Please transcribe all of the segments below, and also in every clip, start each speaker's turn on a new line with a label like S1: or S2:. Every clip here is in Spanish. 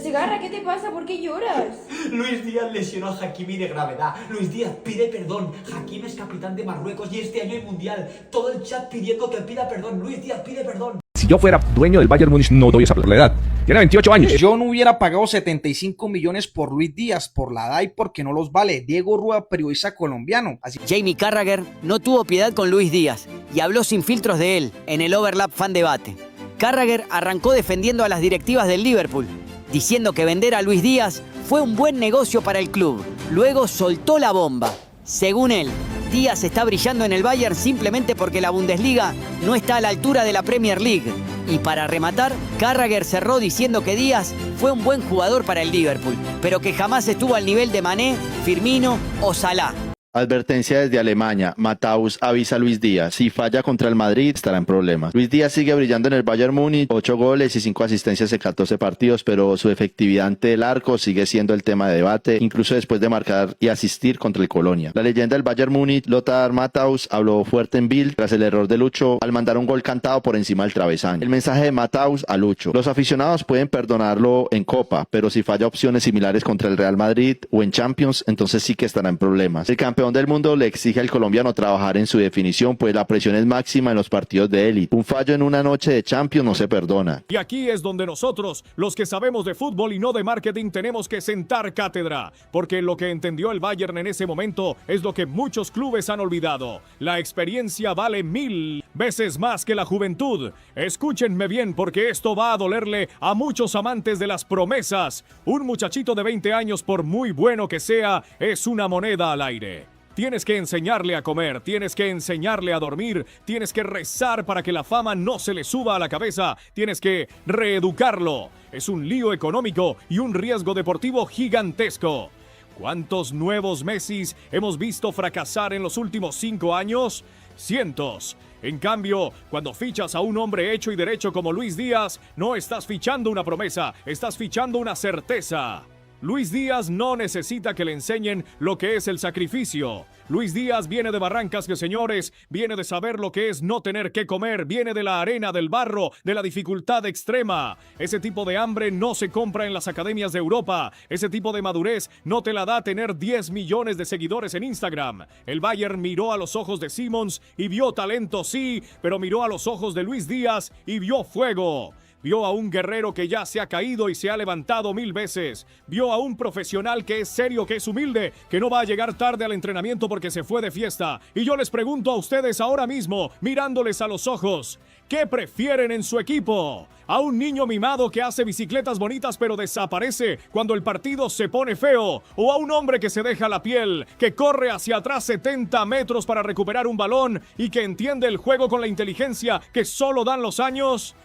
S1: Segarra, ¿qué te pasa? ¿Por qué lloras?
S2: Luis Díaz lesionó a Hakimi de gravedad. Luis Díaz pide perdón. Hakimi es capitán de Marruecos y este año hay mundial. Todo el chat pidiendo que pida perdón. Luis Díaz pide perdón.
S3: Si yo fuera dueño del Bayern Múnich no doy esa la edad. Tiene 28 años.
S4: Yo no hubiera pagado 75 millones por Luis Díaz, por la edad y porque no los vale. Diego Rúa, periodista colombiano.
S5: Jamie Carragher no tuvo piedad con Luis Díaz y habló sin filtros de él en el Overlap Fan Debate. Carragher arrancó defendiendo a las directivas del Liverpool, diciendo que vender a Luis Díaz fue un buen negocio para el club. Luego soltó la bomba. Según él, Díaz está brillando en el Bayern simplemente porque la Bundesliga no está a la altura de la Premier League. Y para rematar, Carragher cerró diciendo que Díaz fue un buen jugador para el Liverpool, pero que jamás estuvo al nivel de Mané, Firmino o Salah.
S6: Advertencia desde Alemania. Matthaus avisa a Luis Díaz. Si falla contra el Madrid, estará en problemas. Luis Díaz sigue brillando en el Bayern Múnich. 8 goles y 5 asistencias en 14 partidos, pero su efectividad ante el arco sigue siendo el tema de debate, incluso después de marcar y asistir contra el Colonia. La leyenda del Bayern Múnich, Lothar Matthaus, habló fuerte en Bild tras el error de Lucho al mandar un gol cantado por encima del travesaño. El mensaje de Matthaus a Lucho: los aficionados pueden perdonarlo en Copa, pero si falla opciones similares contra el Real Madrid o en Champions, entonces sí que estará en problemas. El campeón del mundo le exige al colombiano trabajar en su definición, pues la presión es máxima en los partidos de élite. Un fallo en una noche de Champions no se perdona.
S7: Y aquí es donde nosotros, los que sabemos de fútbol y no de marketing, tenemos que sentar cátedra, porque lo que entendió el Bayern en ese momento es lo que muchos clubes han olvidado. La experiencia vale 1000 veces más que la juventud. Escúchenme bien, porque esto va a dolerle a muchos amantes de las promesas. Un muchachito de 20 años, por muy bueno que sea, es una moneda al aire. Tienes que enseñarle a comer, tienes que enseñarle a dormir, tienes que rezar para que la fama no se le suba a la cabeza, tienes que reeducarlo. Es un lío económico y un riesgo deportivo gigantesco. ¿Cuántos nuevos Messis hemos visto fracasar en los últimos 5 años? Cientos. En cambio, cuando fichas a un hombre hecho y derecho como Luis Díaz, no estás fichando una promesa, estás fichando una certeza. Luis Díaz no necesita que le enseñen lo que es el sacrificio. Luis Díaz viene de Barrancas, que señores, viene de saber lo que es no tener que comer, viene de la arena, del barro, de la dificultad extrema. Ese tipo de hambre no se compra en las academias de Europa. Ese tipo de madurez no te la da tener 10 millones de seguidores en Instagram. El Bayern miró a los ojos de Simons y vio talento, sí, pero miró a los ojos de Luis Díaz y vio fuego. Vio a un guerrero que ya se ha caído y se ha levantado 1000 veces. Vio a un profesional que es serio, que es humilde, que no va a llegar tarde al entrenamiento porque se fue de fiesta. Y yo les pregunto a ustedes ahora mismo, mirándoles a los ojos, ¿qué prefieren en su equipo? ¿A un niño mimado que hace bicicletas bonitas pero desaparece cuando el partido se pone feo? ¿O a un hombre que se deja la piel, que corre hacia atrás 70 metros para recuperar un balón y que entiende el juego con la inteligencia que solo dan los años?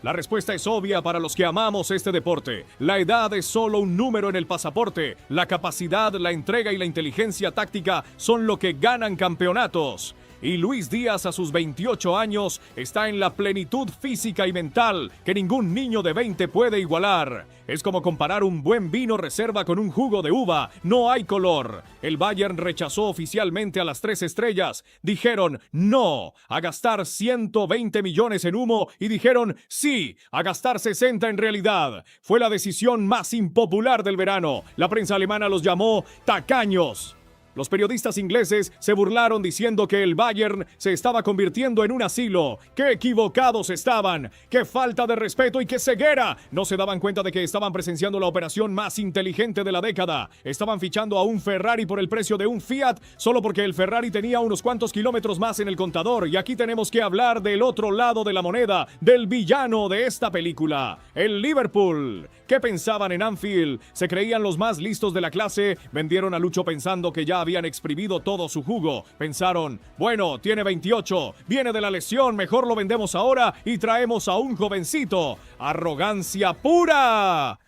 S7: La respuesta es obvia para los que amamos este deporte. La edad es solo un número en el pasaporte. La capacidad, la entrega y la inteligencia táctica son lo que ganan campeonatos. Y Luis Díaz, a sus 28 años, está en la plenitud física y mental que ningún niño de 20 puede igualar. Es como comparar un buen vino reserva con un jugo de uva. No hay color. El Bayern rechazó oficialmente a las 3 estrellas. Dijeron no a gastar 120 millones en humo y dijeron sí a gastar 60 en realidad. Fue la decisión más impopular del verano. La prensa alemana los llamó tacaños. Los periodistas ingleses se burlaron diciendo que el Bayern se estaba convirtiendo en un asilo. ¡Qué equivocados estaban! ¡Qué falta de respeto y qué ceguera! No se daban cuenta de que estaban presenciando la operación más inteligente de la década. Estaban fichando a un Ferrari por el precio de un Fiat solo porque el Ferrari tenía unos cuantos kilómetros más en el contador. Y aquí tenemos que hablar del otro lado de la moneda, del villano de esta película, el Liverpool. ¿Qué pensaban en Anfield? ¿Se creían los más listos de la clase? Vendieron a Lucho pensando que ya habían exprimido todo su jugo. Pensaron, bueno, tiene 28, viene de la lesión, mejor lo vendemos ahora y traemos a un jovencito. ¡Arrogancia pura!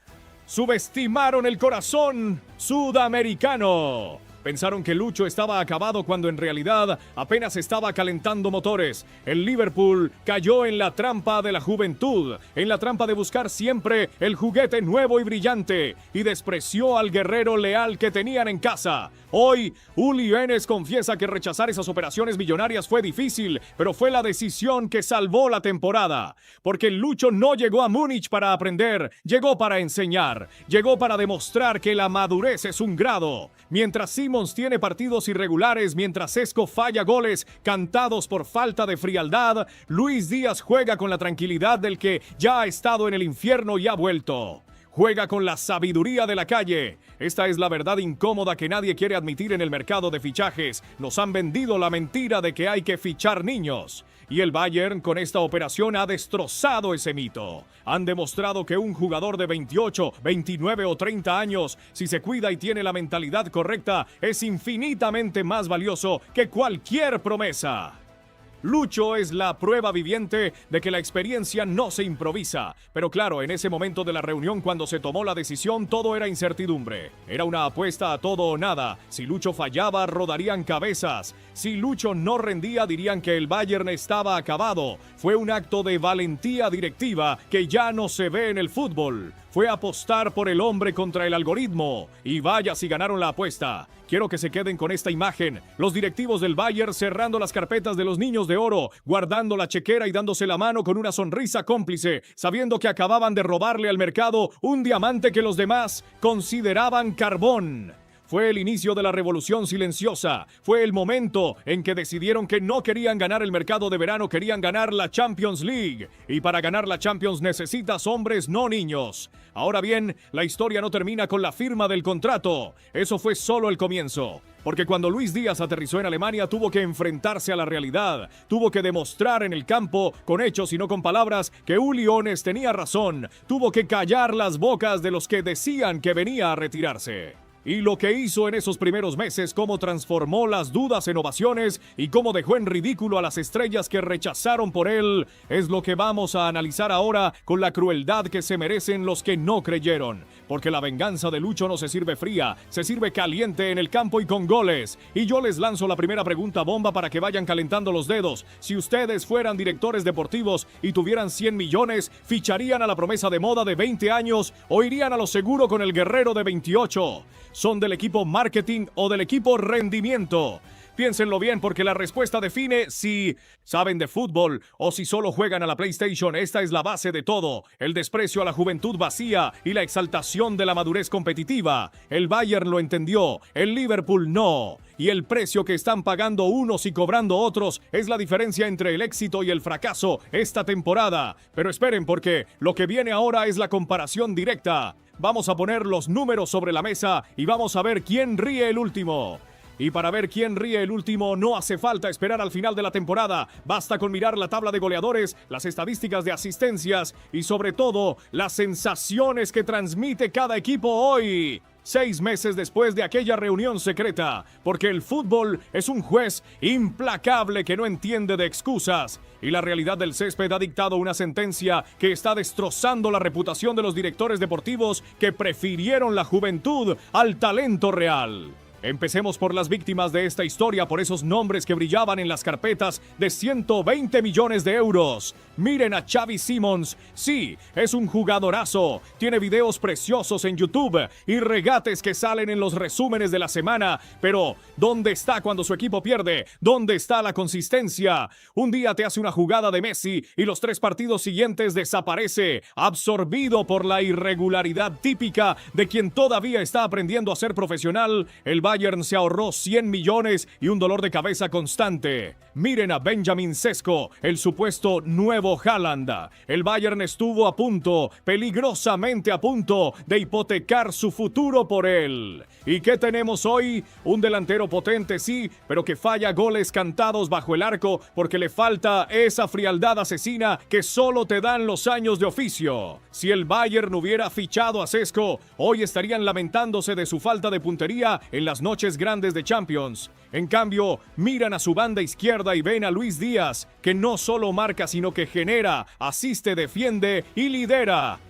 S7: Subestimaron el corazón sudamericano. Pensaron que Lucho estaba acabado cuando en realidad apenas estaba calentando motores. El Liverpool cayó en la trampa de la juventud, en la trampa de buscar siempre el juguete nuevo y brillante, y despreció al guerrero leal que tenían en casa. Hoy, Uli Enes confiesa que rechazar esas operaciones millonarias fue difícil, pero fue la decisión que salvó la temporada. Porque Lucho no llegó a Múnich para aprender, llegó para enseñar, llegó para demostrar que la madurez es un grado. Mientras Simons tiene partidos irregulares, mientras Isco falla goles cantados por falta de frialdad, Luis Díaz juega con la tranquilidad del que ya ha estado en el infierno y ha vuelto. Juega con la sabiduría de la calle. Esta es la verdad incómoda que nadie quiere admitir en el mercado de fichajes. Nos han vendido la mentira de que hay que fichar niños. Y el Bayern con esta operación ha destrozado ese mito. Han demostrado que un jugador de 28, 29 o 30 años, si se cuida y tiene la mentalidad correcta, es infinitamente más valioso que cualquier promesa. Lucho es la prueba viviente de que la experiencia no se improvisa. Pero claro, en ese momento de la reunión cuando se tomó la decisión, todo era incertidumbre. Era una apuesta a todo o nada. Si Lucho fallaba, rodarían cabezas. Si Lucho no rendía, dirían que el Bayern estaba acabado. Fue un acto de valentía directiva que ya no se ve en el fútbol. Fue apostar por el hombre contra el algoritmo. Y vaya si ganaron la apuesta. Quiero que se queden con esta imagen. Los directivos del Bayern cerrando las carpetas de los niños de oro, guardando la chequera y dándose la mano con una sonrisa cómplice, sabiendo que acababan de robarle al mercado un diamante que los demás consideraban carbón. Fue el inicio de la revolución silenciosa. Fue el momento en que decidieron que no querían ganar el mercado de verano, querían ganar la Champions League. Y para ganar la Champions necesitas hombres, no niños. Ahora bien, la historia no termina con la firma del contrato. Eso fue solo el comienzo. Porque cuando Luis Díaz aterrizó en Alemania tuvo que enfrentarse a la realidad. Tuvo que demostrar en el campo, con hechos y no con palabras, que Uli Enes tenía razón. Tuvo que callar las bocas de los que decían que venía a retirarse. Y lo que hizo en esos primeros meses, cómo transformó las dudas en ovaciones y cómo dejó en ridículo a las estrellas que rechazaron por él, es lo que vamos a analizar ahora con la crueldad que se merecen los que no creyeron. Porque la venganza de Lucho no se sirve fría, se sirve caliente en el campo y con goles. Y yo les lanzo la primera pregunta bomba para que vayan calentando los dedos. Si ustedes fueran directores deportivos y tuvieran 100 millones, ¿ficharían a la promesa de moda de 20 años o irían a lo seguro con el guerrero de 28? ¿Son del equipo marketing o del equipo rendimiento? Piénsenlo bien porque la respuesta define si saben de fútbol o si solo juegan a la PlayStation. Esta es la base de todo. El desprecio a la juventud vacía y la exaltación de la madurez competitiva. El Bayern lo entendió, el Liverpool no. Y el precio que están pagando unos y cobrando otros es la diferencia entre el éxito y el fracaso esta temporada. Pero esperen porque lo que viene ahora es la comparación directa. Vamos a poner los números sobre la mesa y vamos a ver quién ríe el último. Y para ver quién ríe el último no hace falta esperar al final de la temporada. Basta con mirar la tabla de goleadores, las estadísticas de asistencias y sobre todo las sensaciones que transmite cada equipo hoy. 6 meses después de aquella reunión secreta, porque el fútbol es un juez implacable que no entiende de excusas, y la realidad del césped ha dictado una sentencia que está destrozando la reputación de los directores deportivos que prefirieron la juventud al talento real. Empecemos por las víctimas de esta historia, por esos nombres que brillaban en las carpetas de 120 millones de euros. Miren a Xavi Simons. Sí, es un jugadorazo. Tiene videos preciosos en YouTube y regates que salen en los resúmenes de la semana. Pero, ¿dónde está cuando su equipo pierde? ¿Dónde está la consistencia? Un día te hace una jugada de Messi y los 3 partidos siguientes desaparece, absorbido por la irregularidad típica de quien todavía está aprendiendo a ser profesional. El Bayern se ahorró 100 millones y un dolor de cabeza constante. Miren a Benjamin Sesko, el supuesto nuevo Haaland. El Bayern estuvo a punto, peligrosamente a punto, de hipotecar su futuro por él. ¿Y qué tenemos hoy? Un delantero potente, sí, pero que falla goles cantados bajo el arco porque le falta esa frialdad asesina que solo te dan los años de oficio. Si el Bayern hubiera fichado a Sesko, hoy estarían lamentándose de su falta de puntería en las noches grandes de Champions. En cambio, miran a su banda izquierda y ven a Luis Díaz, que no solo marca, sino que genera, asiste, defiende y lidera.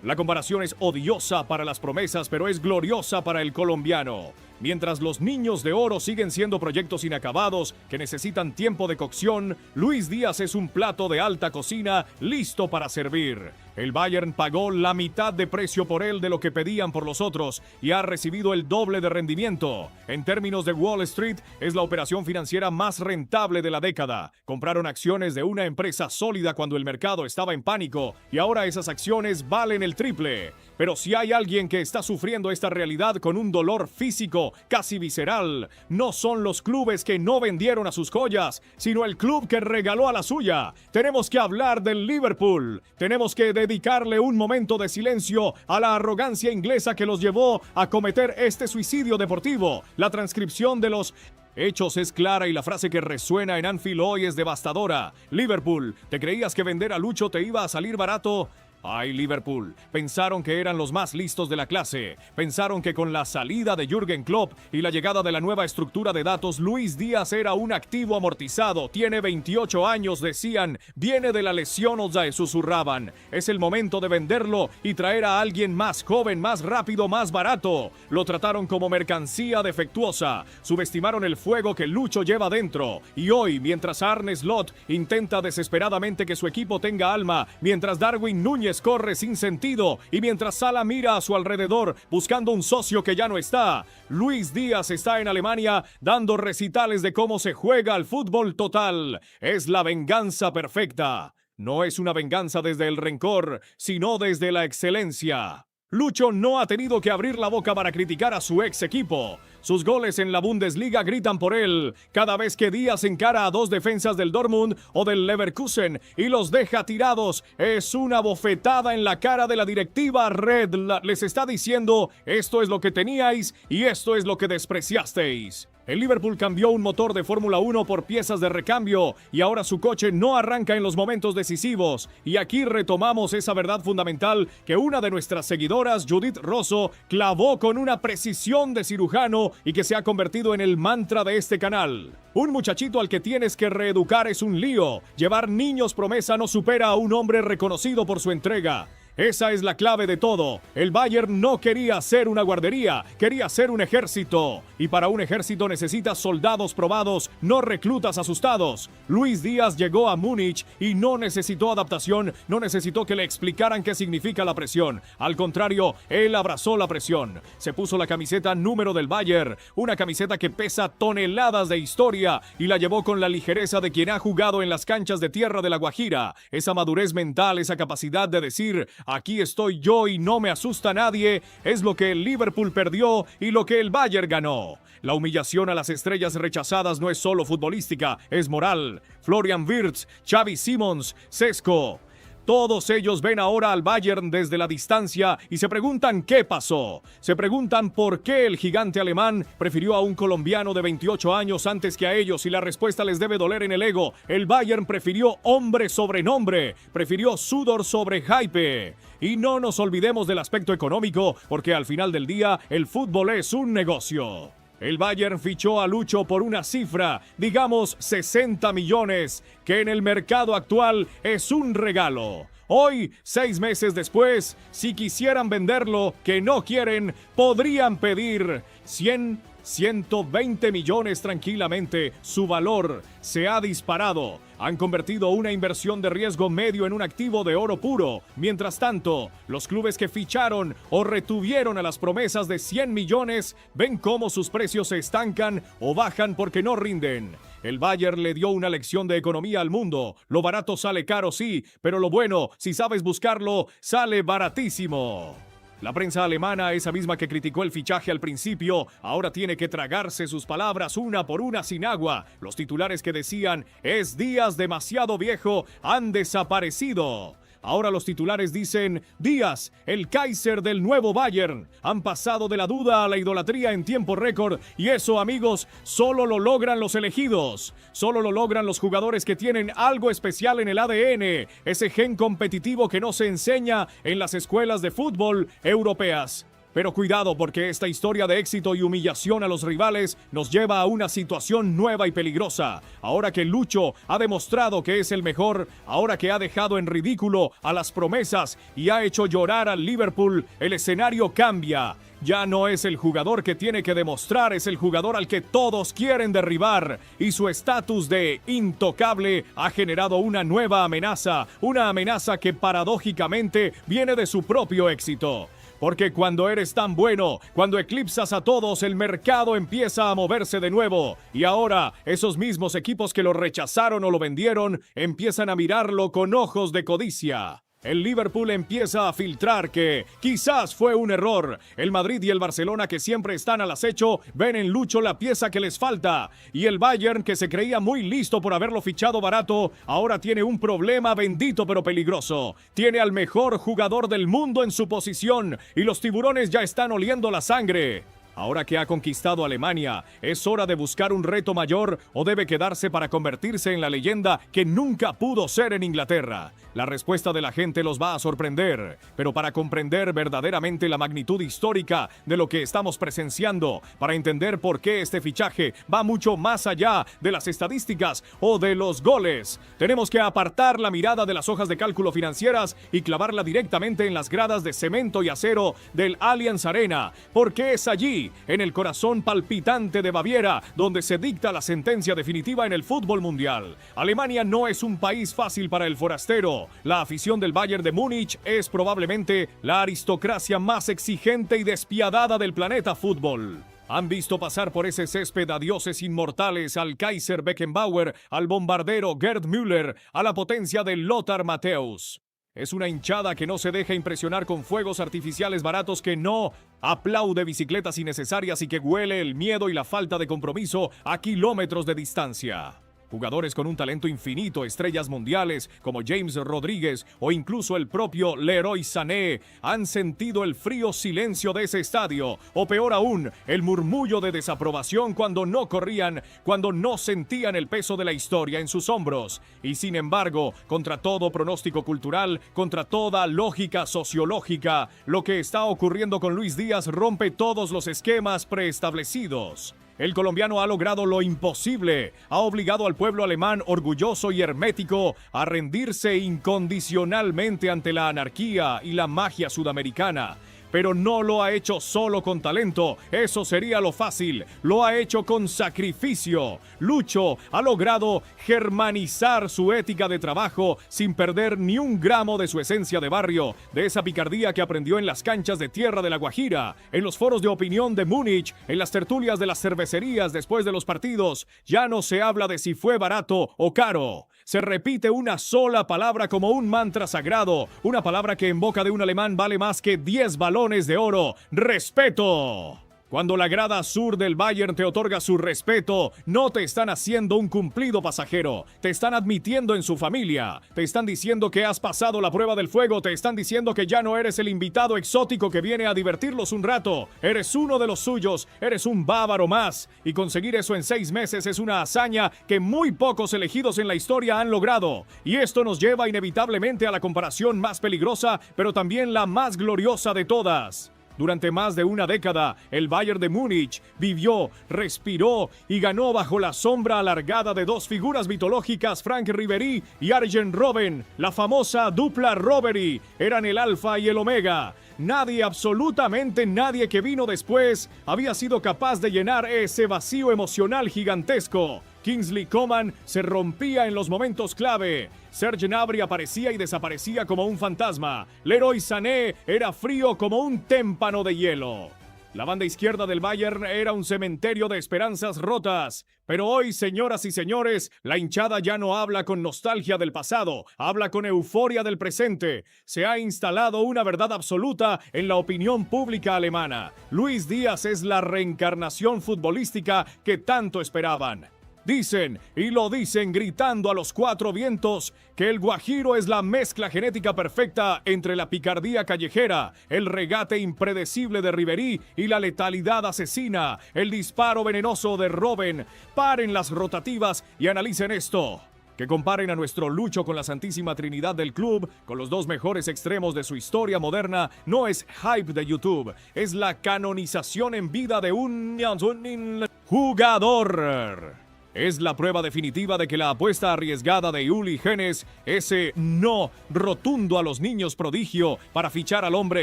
S7: La comparación es odiosa para las promesas, pero es gloriosa para el colombiano. Mientras los niños de oro siguen siendo proyectos inacabados que necesitan tiempo de cocción, Luis Díaz es un plato de alta cocina listo para servir. El Bayern pagó la mitad de precio por él de lo que pedían por los otros y ha recibido el doble de rendimiento. En términos de Wall Street, es la operación financiera más rentable de la década. Compraron acciones de una empresa sólida cuando el mercado estaba en pánico y ahora esas acciones valen el triple. Pero si hay alguien que está sufriendo esta realidad con un dolor físico casi visceral, no son los clubes que no vendieron a sus joyas, sino el club que regaló a la suya. Tenemos que hablar del Liverpool. Tenemos que dedicarle un momento de silencio a la arrogancia inglesa que los llevó a cometer este suicidio deportivo. La transcripción de los hechos es clara y la frase que resuena en Anfield hoy es devastadora. Liverpool, ¿te creías que vender a Lucho te iba a salir barato? Ay, Liverpool, pensaron que eran los más listos de la clase. Pensaron que con la salida de Jürgen Klopp y la llegada de la nueva estructura de datos, Luis Díaz era un activo amortizado. Tiene 28 años, decían. Viene de la lesión, susurraban. Es el momento de venderlo y traer a alguien más joven, más rápido, más barato. Lo trataron como mercancía defectuosa. Subestimaron el fuego que Lucho lleva dentro. Y hoy, mientras Arne Slot intenta desesperadamente que su equipo tenga alma, mientras Darwin Núñez corre sin sentido y mientras Salah mira a su alrededor buscando un socio que ya no está, Luis Díaz está en Alemania dando recitales de cómo se juega al fútbol total. Es la venganza perfecta. No es una venganza desde el rencor, sino desde la excelencia. Lucho no ha tenido que abrir la boca para criticar a su ex equipo. Sus goles en la Bundesliga gritan por él cada vez que Díaz encara a dos defensas del Dortmund o del Leverkusen y los deja tirados. Es una bofetada en la cara de la directiva Red. Les está diciendo, esto es lo que teníais y esto es lo que despreciasteis. El Liverpool cambió un motor de Fórmula 1 por piezas de recambio y ahora su coche no arranca en los momentos decisivos. Y aquí retomamos esa verdad fundamental que una de nuestras seguidoras, Judith Rosso, clavó con una precisión de cirujano y que se ha convertido en el mantra de este canal. Un muchachito al que tienes que reeducar es un lío. Llevar niños promesa no supera a un hombre reconocido por su entrega. Esa es la clave de todo. El Bayern no quería ser una guardería, quería ser un ejército. Y para un ejército necesitas soldados probados, no reclutas asustados. Luis Díaz llegó a Múnich y no necesitó adaptación, no necesitó que le explicaran qué significa la presión. Al contrario, él abrazó la presión. Se puso la camiseta número del Bayern, una camiseta que pesa toneladas de historia y la llevó con la ligereza de quien ha jugado en las canchas de tierra de La Guajira. Esa madurez mental, esa capacidad de decir, aquí estoy yo y no me asusta nadie, es lo que el Liverpool perdió y lo que el Bayern ganó. La humillación a las estrellas rechazadas no es solo futbolística, es moral. Florian Wirtz, Xavi Simons, Sesco. Todos ellos ven ahora al Bayern desde la distancia y se preguntan qué pasó. Se preguntan por qué el gigante alemán prefirió a un colombiano de 28 años antes que a ellos y la respuesta les debe doler en el ego. El Bayern prefirió hombre sobre nombre, prefirió sudor sobre hype. Y no nos olvidemos del aspecto económico porque al final del día el fútbol es un negocio. El Bayern fichó a Lucho por una cifra, digamos 60 millones, que en el mercado actual es un regalo. Hoy, 6 meses después, si quisieran venderlo, que no quieren, podrían pedir 120 millones tranquilamente. Su valor se ha disparado. Han convertido una inversión de riesgo medio en un activo de oro puro. Mientras tanto, los clubes que ficharon o retuvieron a las promesas de 100 millones ven cómo sus precios se estancan o bajan porque no rinden. El Bayern le dio una lección de economía al mundo. Lo barato sale caro, sí, pero lo bueno, si sabes buscarlo, sale baratísimo. La prensa alemana, esa misma que criticó el fichaje al principio, ahora tiene que tragarse sus palabras una por una sin agua. Los titulares que decían, es Díaz demasiado viejo, han desaparecido. Ahora los titulares dicen, Díaz, el Kaiser del nuevo Bayern. Han pasado de la duda a la idolatría en tiempo récord y eso, amigos, solo lo logran los elegidos. Solo lo logran los jugadores que tienen algo especial en el ADN, ese gen competitivo que no se enseña en las escuelas de fútbol europeas. Pero cuidado, porque esta historia de éxito y humillación a los rivales nos lleva a una situación nueva y peligrosa. Ahora que Lucho ha demostrado que es el mejor, ahora que ha dejado en ridículo a las promesas y ha hecho llorar al Liverpool, el escenario cambia. Ya no es el jugador que tiene que demostrar, es el jugador al que todos quieren derribar. Y su estatus de intocable ha generado una nueva amenaza, una amenaza que paradójicamente viene de su propio éxito. Porque cuando eres tan bueno, cuando eclipsas a todos, el mercado empieza a moverse de nuevo. Y ahora, esos mismos equipos que lo rechazaron o lo vendieron, empiezan a mirarlo con ojos de codicia. El Liverpool empieza a filtrar que quizás fue un error. El Madrid y el Barcelona, que siempre están al acecho, ven en Lucho la pieza que les falta. Y el Bayern, que se creía muy listo por haberlo fichado barato, ahora tiene un problema bendito pero peligroso. Tiene al mejor jugador del mundo en su posición y los tiburones ya están oliendo la sangre. Ahora que ha conquistado Alemania, ¿es hora de buscar un reto mayor o debe quedarse para convertirse en la leyenda que nunca pudo ser en Inglaterra? La respuesta de la gente los va a sorprender, pero para comprender verdaderamente la magnitud histórica de lo que estamos presenciando, para entender por qué este fichaje va mucho más allá de las estadísticas o de los goles, tenemos que apartar la mirada de las hojas de cálculo financieras y clavarla directamente en las gradas de cemento y acero del Allianz Arena, porque es allí, en el corazón palpitante de Baviera, donde se dicta la sentencia definitiva en el fútbol mundial. Alemania no es un país fácil para el forastero. La afición del Bayern de Múnich es probablemente la aristocracia más exigente y despiadada del planeta fútbol. Han visto pasar por ese césped a dioses inmortales, al Kaiser Beckenbauer, al bombardero Gerd Müller, a la potencia de Lothar Matthäus. Es una hinchada que no se deja impresionar con fuegos artificiales baratos, que no aplaude bicicletas innecesarias y que huele el miedo y la falta de compromiso a kilómetros de distancia. Jugadores con un talento infinito, estrellas mundiales como James Rodríguez o incluso el propio Leroy Sané, han sentido el frío silencio de ese estadio, o peor aún, el murmullo de desaprobación cuando no corrían, cuando no sentían el peso de la historia en sus hombros. Y sin embargo, contra todo pronóstico cultural, contra toda lógica sociológica, lo que está ocurriendo con Luis Díaz rompe todos los esquemas preestablecidos. El colombiano ha logrado lo imposible, ha obligado al pueblo alemán orgulloso y hermético a rendirse incondicionalmente ante la anarquía y la magia sudamericana. Pero no lo ha hecho solo con talento, eso sería lo fácil, lo ha hecho con sacrificio. Lucho ha logrado germanizar su ética de trabajo sin perder ni un gramo de su esencia de barrio, de esa picardía que aprendió en las canchas de tierra de La Guajira, en los foros de opinión de Múnich, en las tertulias de las cervecerías después de los partidos. Ya no se habla de si fue barato o caro. Se repite una sola palabra como un mantra sagrado, una palabra que en boca de un alemán vale más que 10 balones de oro: respeto. Cuando la grada sur del Bayern te otorga su respeto, no te están haciendo un cumplido pasajero, te están admitiendo en su familia, te están diciendo que has pasado la prueba del fuego, te están diciendo que ya no eres el invitado exótico que viene a divertirlos un rato, eres uno de los suyos, eres un bávaro más, y conseguir eso en 6 meses es una hazaña que muy pocos elegidos en la historia han logrado, y esto nos lleva inevitablemente a la comparación más peligrosa, pero también la más gloriosa de todas. Durante más de una década, el Bayern de Múnich vivió, respiró y ganó bajo la sombra alargada de dos figuras mitológicas, Frank Ribéry y Arjen Robben. La famosa dupla Robbery eran el alfa y el omega. Nadie, absolutamente nadie que vino después había sido capaz de llenar ese vacío emocional gigantesco. Kingsley Coman se rompía en los momentos clave. Serge Gnabry aparecía y desaparecía como un fantasma. Leroy Sané era frío como un témpano de hielo. La banda izquierda del Bayern era un cementerio de esperanzas rotas. Pero hoy, señoras y señores, la hinchada ya no habla con nostalgia del pasado, habla con euforia del presente. Se ha instalado una verdad absoluta en la opinión pública alemana. Luis Díaz es la reencarnación futbolística que tanto esperaban. Dicen, y lo dicen gritando a los 4 vientos, que el guajiro es la mezcla genética perfecta entre la picardía callejera, el regate impredecible de Ribéry y la letalidad asesina, el disparo venenoso de Robben. Paren las rotativas y analicen esto. Que comparen a nuestro Lucho con la Santísima Trinidad del club, con los dos mejores extremos de su historia moderna, no es hype de YouTube, es la canonización en vida de un jugador. Es la prueba definitiva de que la apuesta arriesgada de Uli Genes, ese no rotundo a los niños prodigio para fichar al hombre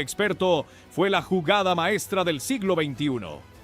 S7: experto, fue la jugada maestra del siglo XXI.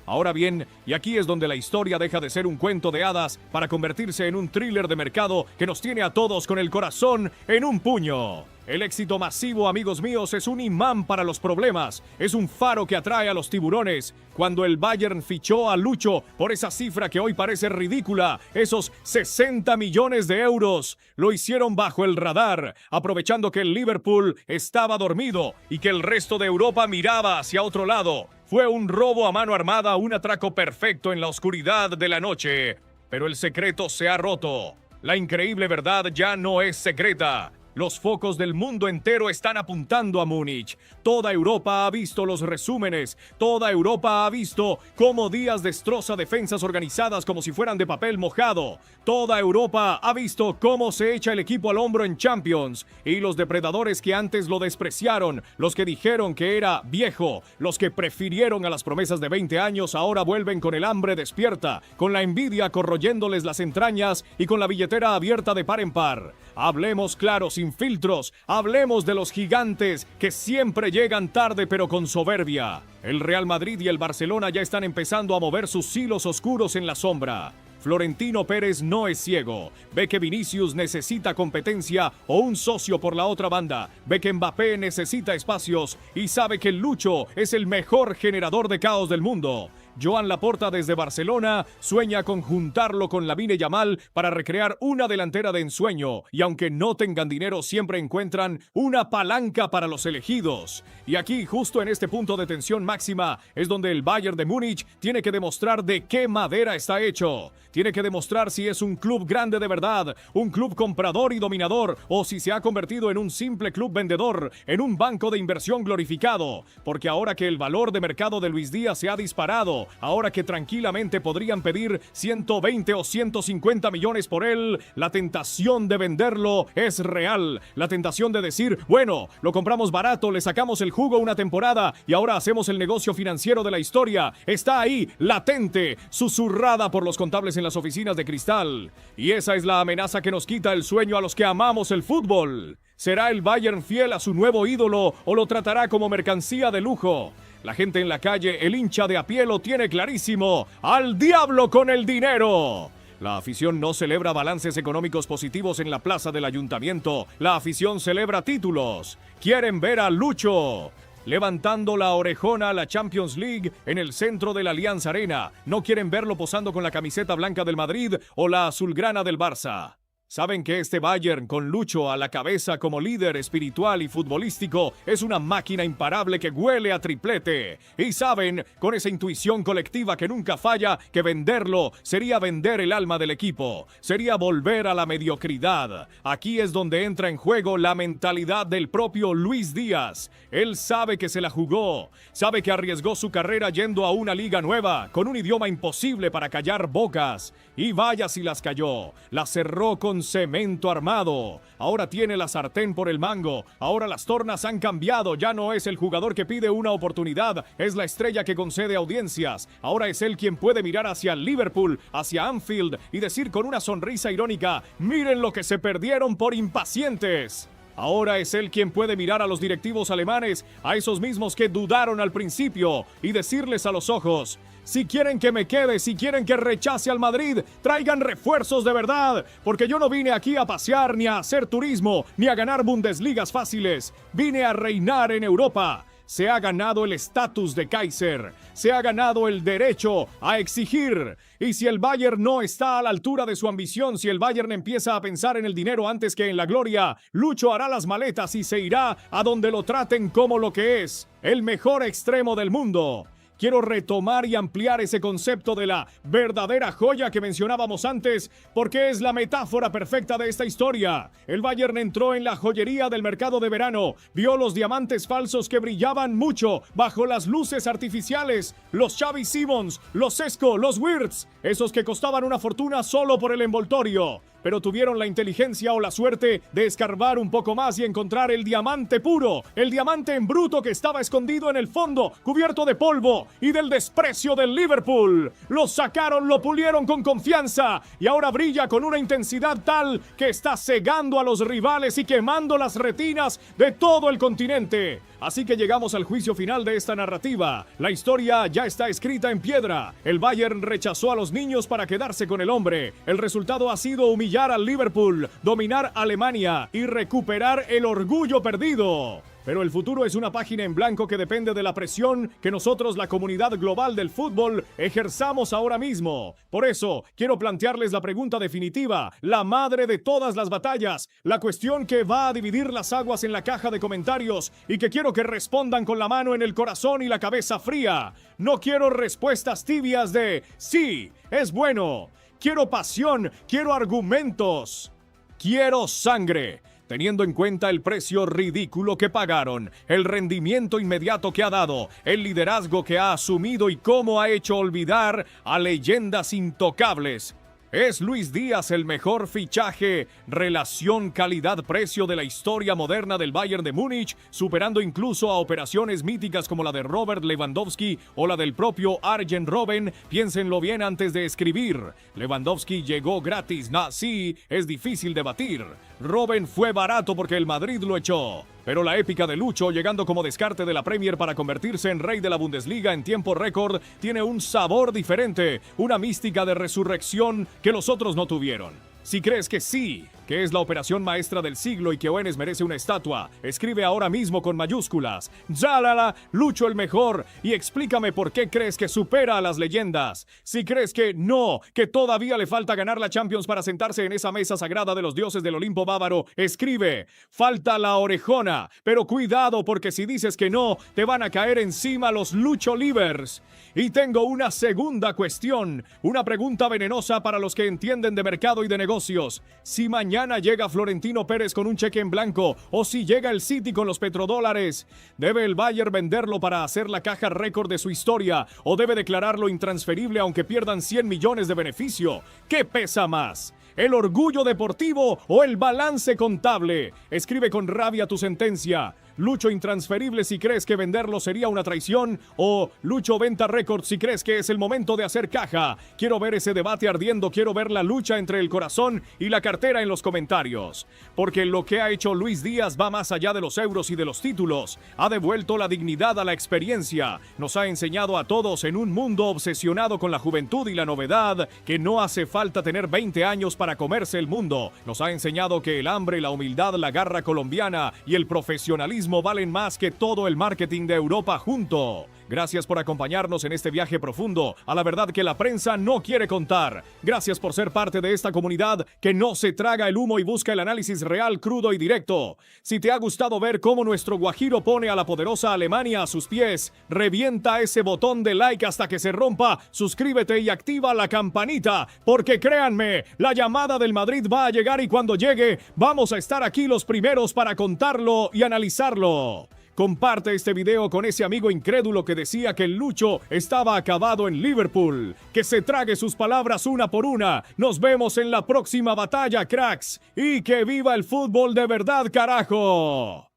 S7: Ahora bien, y aquí es donde la historia deja de ser un cuento de hadas para convertirse en un thriller de mercado que nos tiene a todos con el corazón en un puño. El éxito masivo, amigos míos, es un imán para los problemas, es un faro que atrae a los tiburones. Cuando el Bayern fichó a Lucho por esa cifra que hoy parece ridícula, esos 60 millones de euros, lo hicieron bajo el radar, aprovechando que el Liverpool estaba dormido y que el resto de Europa miraba hacia otro lado. Fue un robo a mano armada, un atraco perfecto en la oscuridad de la noche. Pero el secreto se ha roto. La increíble verdad ya no es secreta. Los focos del mundo entero están apuntando a Múnich. Toda Europa ha visto los resúmenes. Toda Europa ha visto cómo Díaz destroza defensas organizadas como si fueran de papel mojado. Toda Europa ha visto cómo se echa el equipo al hombro en Champions. Y los depredadores que antes lo despreciaron, los que dijeron que era viejo, los que prefirieron a las promesas de 20 años, ahora vuelven con el hambre despierta, con la envidia corroyéndoles las entrañas y con la billetera abierta de par en par. Hablemos claro, sin filtros, hablemos de los gigantes que siempre llegan tarde pero con soberbia. El Real Madrid y el Barcelona ya están empezando a mover sus hilos oscuros en la sombra. Florentino Pérez no es ciego. Ve que Vinicius necesita competencia o un socio por la otra banda. Ve que Mbappé necesita espacios y sabe que Lucho es el mejor generador de caos del mundo. Joan Laporta desde Barcelona sueña con juntarlo con Lamine Yamal para recrear una delantera de ensueño, y aunque no tengan dinero siempre encuentran una palanca para los elegidos. Y aquí, justo en este punto de tensión máxima, es donde el Bayern de Múnich tiene que demostrar de qué madera está hecho. Tiene que demostrar si es un club grande de verdad, un club comprador y dominador, o si se ha convertido en un simple club vendedor, en un banco de inversión glorificado. Porque ahora que el valor de mercado de Luis Díaz se ha disparado, ahora que tranquilamente podrían pedir 120 o 150 millones por él, la tentación de venderlo es real. La tentación de decir, bueno, lo compramos barato, le sacamos el jugo una temporada y ahora hacemos el negocio financiero de la historia. Está ahí, latente, susurrada por los contables en las oficinas de cristal. Y esa es la amenaza que nos quita el sueño a los que amamos el fútbol. ¿Será el Bayern fiel a su nuevo ídolo o lo tratará como mercancía de lujo? La gente en la calle, el hincha de a pie lo tiene clarísimo. ¡Al diablo con el dinero! La afición no celebra balances económicos positivos en la plaza del ayuntamiento. La afición celebra títulos. Quieren ver a Lucho levantando la orejona a la Champions League en el centro de la Allianz Arena. No quieren verlo posando con la camiseta blanca del Madrid o la azulgrana del Barça. Saben que este Bayern, con Lucho a la cabeza como líder espiritual y futbolístico, es una máquina imparable que huele a triplete. Y saben, con esa intuición colectiva que nunca falla, que venderlo sería vender el alma del equipo, sería volver a la mediocridad. Aquí es donde entra en juego la mentalidad del propio Luis Díaz. Él sabe que se la jugó, sabe que arriesgó su carrera yendo a una liga nueva, con un idioma imposible para callar bocas. Y vaya si las cayó, las cerró con cemento armado. Ahora tiene la sartén por el mango. Ahora las tornas han cambiado. Ya no es el jugador que pide una oportunidad, es la estrella que concede audiencias. Ahora es él quien puede mirar hacia Liverpool, hacia Anfield y decir con una sonrisa irónica: miren lo que se perdieron por impacientes. Ahora es él quien puede mirar a los directivos alemanes, a esos mismos que dudaron al principio, y decirles a los ojos: si quieren que me quede, si quieren que rechace al Madrid, traigan refuerzos de verdad, porque yo no vine aquí a pasear, ni a hacer turismo, ni a ganar Bundesligas fáciles. Vine a reinar en Europa. Se ha ganado el estatus de Kaiser, se ha ganado el derecho a exigir. Y si el Bayern no está a la altura de su ambición, si el Bayern empieza a pensar en el dinero antes que en la gloria, Lucho hará las maletas y se irá a donde lo traten como lo que es, el mejor extremo del mundo. Quiero retomar y ampliar ese concepto de la verdadera joya que mencionábamos antes, porque es la metáfora perfecta de esta historia. El Bayern entró en la joyería del mercado de verano, vio los diamantes falsos que brillaban mucho bajo las luces artificiales, los Xavi Simons, los Esco, los Wirtz, esos que costaban una fortuna solo por el envoltorio. pero tuvieron la inteligencia o la suerte de escarbar un poco más y encontrar el diamante puro, el diamante en bruto que estaba escondido en el fondo, cubierto de polvo y del desprecio del Liverpool. Lo sacaron, lo pulieron con confianza y ahora brilla con una intensidad tal que está cegando a los rivales y quemando las retinas de todo el continente. Así que llegamos al juicio final de esta narrativa. La historia ya está escrita en piedra. El Bayern rechazó a los niños para quedarse con el hombre. El resultado ha sido humillar al Liverpool, dominar Alemania y recuperar el orgullo perdido. Pero el futuro es una página en blanco que depende de la presión que nosotros, la comunidad global del fútbol, ejerzamos ahora mismo. Por eso, quiero plantearles la pregunta definitiva, la madre de todas las batallas, la cuestión que va a dividir las aguas en la caja de comentarios y que quiero que respondan con la mano en el corazón y la cabeza fría. No quiero respuestas tibias de sí, es bueno. Quiero pasión, quiero argumentos, quiero sangre. Teniendo en cuenta el precio ridículo que pagaron, el rendimiento inmediato que ha dado, el liderazgo que ha asumido y cómo ha hecho olvidar a leyendas intocables. ¿Es Luis Díaz el mejor fichaje, relación calidad-precio de la historia moderna del Bayern de Múnich, superando incluso a operaciones míticas como la de Robert Lewandowski o la del propio Arjen Robben? Piénsenlo bien antes de escribir. Lewandowski llegó gratis, sí, es difícil debatir. Robben fue barato porque el Madrid lo echó. Pero la épica de Lucho, llegando como descarte de la Premier para convertirse en rey de la Bundesliga en tiempo récord, tiene un sabor diferente, una mística de resurrección que los otros no tuvieron. Si crees que sí, que es la operación maestra del siglo y que Oenes merece una estatua, escribe ahora mismo con mayúsculas, ¡Yálala! Lucho el mejor, y explícame por qué crees que supera a las leyendas. Si crees que no, que todavía le falta ganar la Champions para sentarse en esa mesa sagrada de los dioses del Olimpo bávaro, escribe, falta la orejona, pero cuidado porque si dices que no, te van a caer encima los Lucho Livers. Y tengo una segunda cuestión, una pregunta venenosa para los que entienden de mercado y de negocios. Si mañana llega Florentino Pérez con un cheque en blanco o si llega el City con los petrodólares, ¿debe el Bayern venderlo para hacer la caja récord de su historia o debe declararlo intransferible aunque pierdan 100 millones de beneficio? ¿Qué pesa más? ¿El orgullo deportivo o el balance contable? Escribe con rabia tu sentencia. Lucho intransferible si crees que venderlo sería una traición o Lucho venta récord si crees que es el momento de hacer caja. Quiero ver ese debate ardiendo, quiero ver la lucha entre el corazón y la cartera en los comentarios. Porque lo que ha hecho Luis Díaz va más allá de los euros y de los títulos. Ha devuelto la dignidad a la experiencia. Nos ha enseñado a todos en un mundo obsesionado con la juventud y la novedad que no hace falta tener 20 años para comerse el mundo. Nos ha enseñado que el hambre, la humildad, la garra colombiana y el profesionalismo valen más que todo el marketing de Europa junto. Gracias por acompañarnos en este viaje profundo a la verdad que la prensa no quiere contar. Gracias por ser parte de esta comunidad que no se traga el humo y busca el análisis real, crudo y directo. Si te ha gustado ver cómo nuestro guajiro pone a la poderosa Alemania a sus pies, revienta ese botón de like hasta que se rompa, suscríbete y activa la campanita, porque créanme, la llamada del Madrid va a llegar y cuando llegue, vamos a estar aquí los primeros para contarlo y analizarlo. Comparte este video con ese amigo incrédulo que decía que el Lucho estaba acabado en Liverpool. Que se trague sus palabras una por una. Nos vemos en la próxima batalla, cracks. Y que viva el fútbol de verdad, carajo.